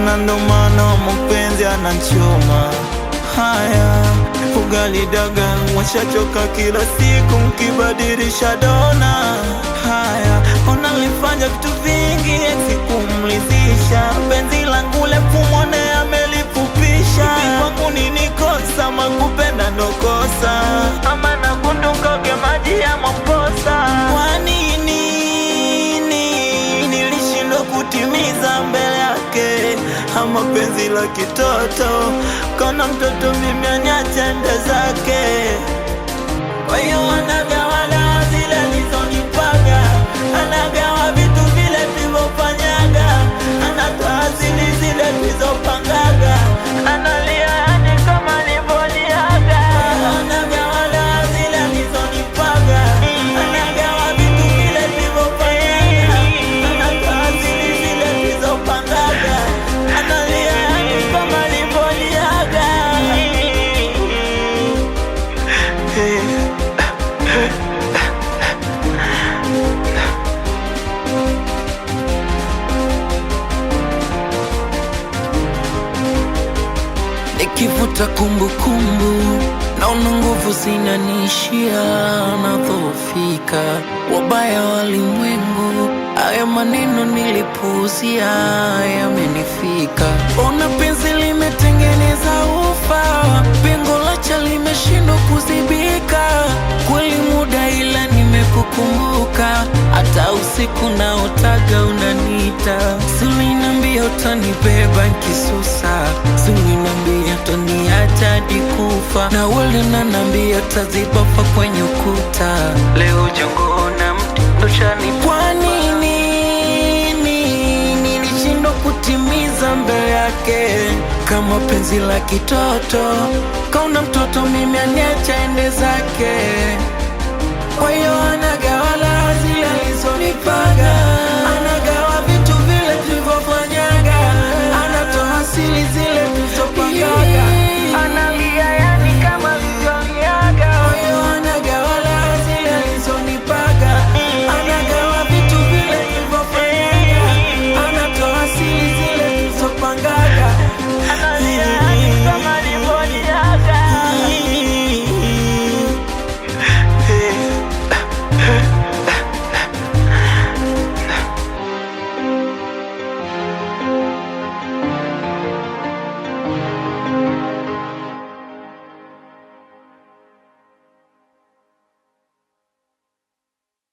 na ndo maana mapenzi anachoma. Haya, ugali daga washachoka kila siku mkibadilisha dona. Haya, unalifanya vitu vingi eti kumlizisha penzi langu lefu mwone amelifupisha. Hivi kwangu nini kosa, makupenda ndo kosa, ama nakundukoge maji ya Momposa? Kwa nini nilishindwa kutimiza mbele yake? Ama penzi la kitoto, kona mtoto mimi anyache ende zake. Kwa hiyo anagawa dawa zile nilizonipaga, anagawa vitu vile tulivyofanyaga, anatoa asili zile tulizopangaga, analia yani kama nilivyoliaga. Anagawa dawa zile nilizonipaga, anagawa vitu vile tulivyofanyaga, anatoa asili zile tulizopangaga, analia yani kama nilivyoliaga. Nikivuta kumbukumbu, naona nguvu zinanishia, nadhoofika. Wabaya walimwengu, haya maneno nilipuuzia, yamenifika. Ona penzi limetengeneza ufa, pengo lacha limeshindwa kuzibika. Kweli muda ila nimekukumbuka, hata usiku naotaga unanita. Sulinambia utanibeba nkisusa, sulinambia utaniacha hadi kufa, na wale nanambia tazibafa kwenye ukuta. Leo jongo na mti ndo shani. Kwa nini nilishindwa kutimiza mbele yake? Kama penzi la kitoto, kauna mtoto mimi aniacha ende zake. Kwa hiyo anagawa zile alizonipaga,